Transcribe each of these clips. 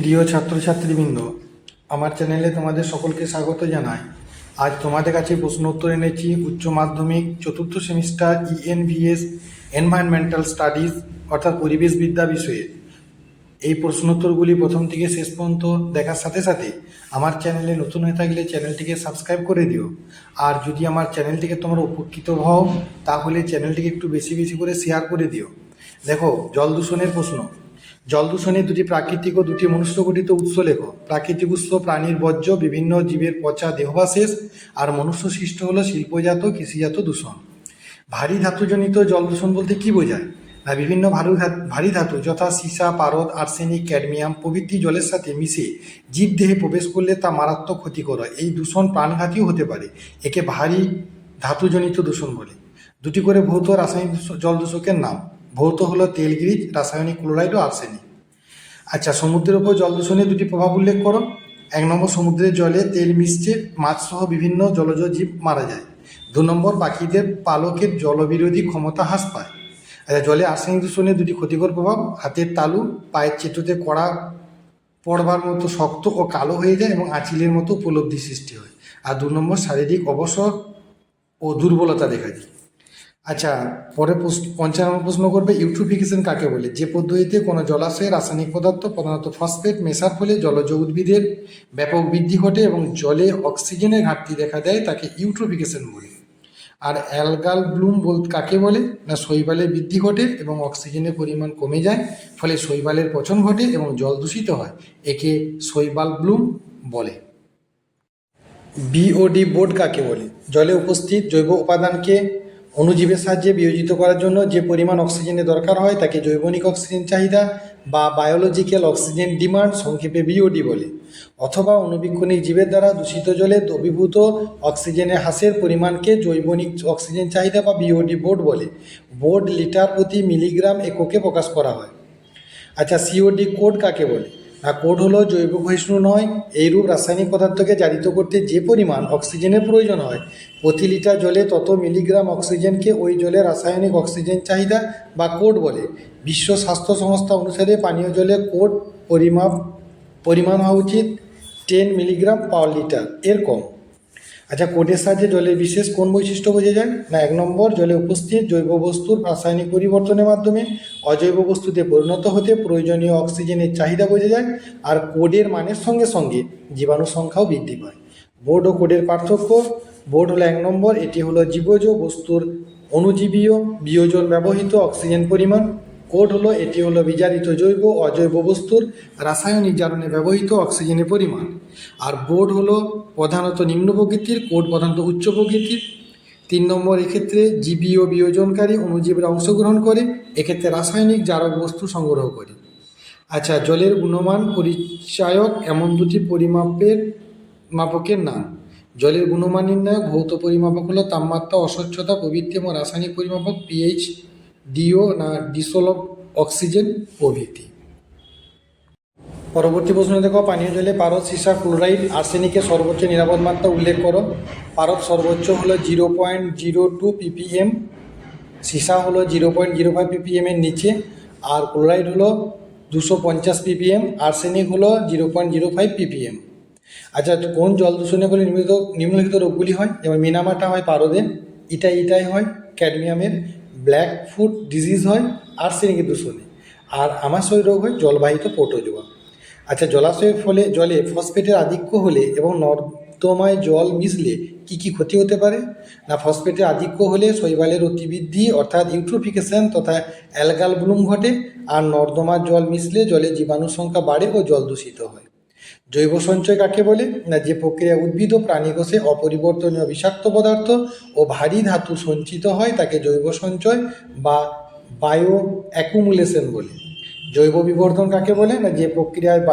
প্রিয় ছাত্রছাত্রীবৃন্দ, আমার চ্যানেলে তোমাদের সকলকে স্বাগত জানাই। আজ তোমাদের কাছে প্রশ্ন উত্তর এনেছি উচ্চ মাধ্যমিক চতুর্থ সেমিস্টার ENVS এনভায়রনমেন্টাল স্টাডিজ অর্থাৎ পরিবেশবিদ্যা বিষয়ে। এই প্রশ্ন উত্তরগুলি প্রথম থেকে শেষ পর্যন্ত দেখার সাথে সাথে আমার চ্যানেলে নতুন হয়ে থাকলে চ্যানেলটিকে সাবস্ক্রাইব করে দিও। আর যদি আমার চ্যানেলটিকে তোমরা উপকৃত হও তাহলে চ্যানেলটিকে একটু বেশি বেশি করে শেয়ার করে দিও। দেখো, জল দূষণের প্রশ্ন। জল দূষণের দুটি প্রাকৃতিক ও দুটি মনুষ্যগঠিত উৎস লেখো। প্রাকৃতিক উৎস প্রাণীর বর্জ্য, বিভিন্ন জীবের পচা দেহাবশেষ, আর মনুষ্য সৃষ্ট হলো শিল্পজাত কৃষিজাত দূষণ। ভারী ধাতুজনিত জল দূষণ বলতে কি বোঝায়? না, বিভিন্ন ভারী ধাতু যথা সীসা, পারদ, আর্সেনিক, ক্যাডমিয়াম প্রভৃতি জলের সাথে মিশে জীবদেহে প্রবেশ করলে তা মারাত্মক ক্ষতিকর হয়। এই দূষণ প্রাণঘাতীও হতে পারে। একে ভারী ধাতুজনিত দূষণ বলে। দুটি করে ভৌত রাসায়নিক জল দূষকের নাম। ভৌত হলো তেল, গ্রিজ; রাসায়নিক ক্লোরাইড ও আর্সেনিক। আচ্ছা, সমুদ্রের উপর জল দূষণের দুটি প্রভাব উল্লেখ করো। 1 নম্বর, সমুদ্রের জলে তেল মিশছে, মাছসহ বিভিন্ন জলজ জীব মারা যায়। 2 নম্বর, পাখিদের পালকের জলবিরোধী ক্ষমতা হ্রাস পায়। আচ্ছা, জলে আর্সেনিক দূষণের দুটি ক্ষতিকর প্রভাব। হাতের তালু পায়ের চিত্রতে কড়া পড়বার মতো শক্ত ও কালো হয়ে যায় এবং আঁচিলের মতো উপলব্ধি সৃষ্টি হয়। আর 2 নম্বর, শারীরিক অবসর ও দুর্বলতা দেখা যায়। আচ্ছা, পরে 55 নম্বর প্রশ্ন করবে, ইউট্রোফিকেশন কাকে বলে? যে পদ্ধতিতে কোনো জলাশয়ে রাসায়নিক পদার্থ, প্রধানত ফসফেট, মেশার ফলে জলজ উদ্ভিদের ব্যাপক বৃদ্ধি ঘটে এবং জলে অক্সিজেনের ঘাটতি দেখা দেয় তাকে ইউট্রোফিকেশন বলে। আর অ্যালগাল ব্লুম কাকে বলে? না, শৈবালের বৃদ্ধি ঘটে এবং অক্সিজেনের পরিমাণ কমে যায়, ফলে শৈবালের পচন ঘটে এবং জল দূষিত হয়। একে শৈবাল ব্লুম বলে। বিওডি বোর্ড কাকে বলে? জলে উপস্থিত জৈব উপাদানকে অণুজীবের সাহায্যে বিয়োজিত করার জন্য যে পরিমাণ অক্সিজেনের দরকার হয় তাকে জৈবনিক অক্সিজেন চাহিদা বা বায়োলজিক্যাল অক্সিজেন ডিমান্ড, সংক্ষেপে বিওডি বলে। অথবা অণুবীক্ষণিক জীবের দ্বারা দূষিত জলে দ্রবীভূত অক্সিজেনের হ্রাসের পরিমাণকে জৈবনিক অক্সিজেন চাহিদা বা বিওডি বোর্ড বলে। বোর্ড লিটার প্রতি মিলিগ্রাম এককে প্রকাশ করা হয়। আচ্ছা, সিওডি কোড কাকে বলে? না, কোড হলো জৈব ক্ষয়িষ্ণু নয় এইরূপ রাসায়নিক পদার্থকে জারিত করতে যে পরিমাণ অক্সিজেনের প্রয়োজন হয় প্রতি লিটার জলে তত মিলিগ্রাম অক্সিজেনকে ওই জলে রাসায়নিক অক্সিজেন চাহিদা বা কোড বলে। বিশ্ব স্বাস্থ্য সংস্থা অনুসারে পানীয় জলে কোড পরিমাণ হওয়া উচিত 10 মিলিগ্রাম পার লিটার, এর কম। আচ্ছা, কোডের সাহায্যে জলের বিশেষ কোন বৈশিষ্ট্য বোঝা যায়? না, 1 নম্বর, জলে উপস্থিত জৈব বস্তুর রাসায়নিক পরিবর্তনের মাধ্যমে অজৈব বস্তুতে পরিণত হতে প্রয়োজনীয় অক্সিজেনের চাহিদা বোঝা যায়। আর কোডের মানের সঙ্গে সঙ্গে জীবাণু সংখ্যাও বৃদ্ধি পায়। বোর্ড ও কোডের পার্থক্য। বোর্ড হলো 1 নম্বর, এটি হলো জীবজ বস্তুর অণুজীবীয় বিয়োজন ব্যবহৃত অক্সিজেন পরিমাণ। কোড হলো এটি হলো বিজারিত জৈব অজৈব বস্তুর রাসায়নিক জারণে ব্যবহৃত অক্সিজেনের পরিমাণ। আর বোর্ড হলো প্রধানত নিম্ন প্রকৃতির, কোড প্রধানত উচ্চ প্রকৃতির। 3 নম্বর, এক্ষেত্রে জীবীয় বিয়োজনকারী অণুজীবরা অংশগ্রহণ করে, এক্ষেত্রে রাসায়নিক জারক বস্তু সংগ্রহ করে। আচ্ছা, জলের গুণমান পরিচায়ক এমন দুটি মাপকের নাম। জলের গুণমান নির্ণায়ক ভৌত পরিমাপক হলো তাপমাত্রা, অস্বচ্ছতা প্রভৃতি, এবং রাসায়নিক পরিমাপক পিএইচ, ডিও না ডিসলভ অক্সিজেন প্রভৃতি। পরবর্তী প্রশ্ন দেখো, পানীয় জলে পারদ, সীসা, ক্লোরাইড, আর্সেনিকের সর্বোচ্চ নিরাপদ মাত্রা উল্লেখ করো। পারদ সর্বোচ্চ হলো 0.02 ppm, সীসা হলো 0.05 ppm এর নিচে, আর ক্লোরাইড হলো 250 ppm, আর্সেনিক হলো 0.05 ppm। আচ্ছা, কোন জল দূষণে বলে নিম্নলিখিত রোগগুলি হয়? যেমন মিনামাটা হয় পারদের, ইটাই হয় ক্যাডমিয়ামের, ব্ল্যাক ফুট ডিজিজ হয় আর্সেনিকের দূষণে, আর আমাশয় রোগ হয় জলবাহিত প্রোটোজোয়া। আচ্ছা, জলাশয়ের ফলে জলে ফসফেটের আধিক্য হলে এবং নর্দমায় জল মিশলে কি কি ক্ষতি হতে পারে? না, ফসফেটের আধিক্য হলে শৈবালের অতিবৃদ্ধি অর্থাৎ ইউট্রোফিকেশন তথা অ্যালগাল ব্লুম ঘটে, আর নর্দমার জল মিশলে জলে জীবাণু সংখ্যা বাড়ে ও জল দূষিত হয়। জৈব সঞ্চয় কাকে বলে? না, যে প্রক্রিয়া উদ্ভিদ ও প্রাণী কোষে অপরিবর্তনীয় বিষাক্ত পদার্থ ও ভারী ধাতু সঞ্চিত হয় তাকে জৈব সঞ্চয় বা বায়ো অ্যাকুমুলেশন বলে। জৈব বিবর্ধন কাকে বলে? না, যে প্রক্রিয়ায়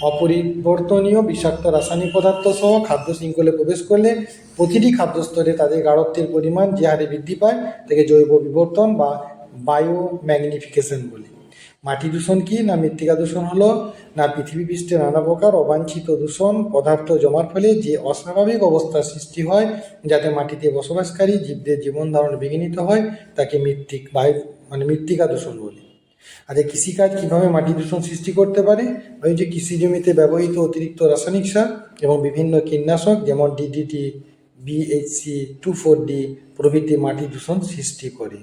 অপরিবর্তনীয় বিষাক্ত রাসায়নিক পদার্থ সহ খাদ্য শৃঙ্খলে প্রবেশ করলে প্রতিটি খাদ্য স্তরে তাদের গাঢ়ত্বের পরিমাণ যে হারে বৃদ্ধি পায় তাকে জৈব বিবর্তন বা বায়ো ম্যাগনিফিকেশন বলে। মাটি দূষণ কি? না, মৃত্তিকা দূষণ হলো না পৃথিবী পৃষ্ঠে নানা প্রকার অবাঞ্ছিত দূষণ পদার্থ জমার ফলে যে অস্বাভাবিক অবস্থার সৃষ্টি হয় যাতে মাটিতে বসবাসকারী জীবদের জীবন ধারণ বিঘ্নিত হয় তাকে মৃত্তিকা দূষণ বলে। আচ্ছা, কৃষিকাজ কিভাবে মাটি দূষণ সৃষ্টি করতে পারে? ওই যে কৃষি জমিতে ব্যবহৃত অতিরিক্ত রাসায়নিক সার এবং বিভিন্ন কীটনাশক যেমন ডিডিটি, বিএইচসি 2,4-D প্রভৃতি মাটি দূষণ সৃষ্টি করে।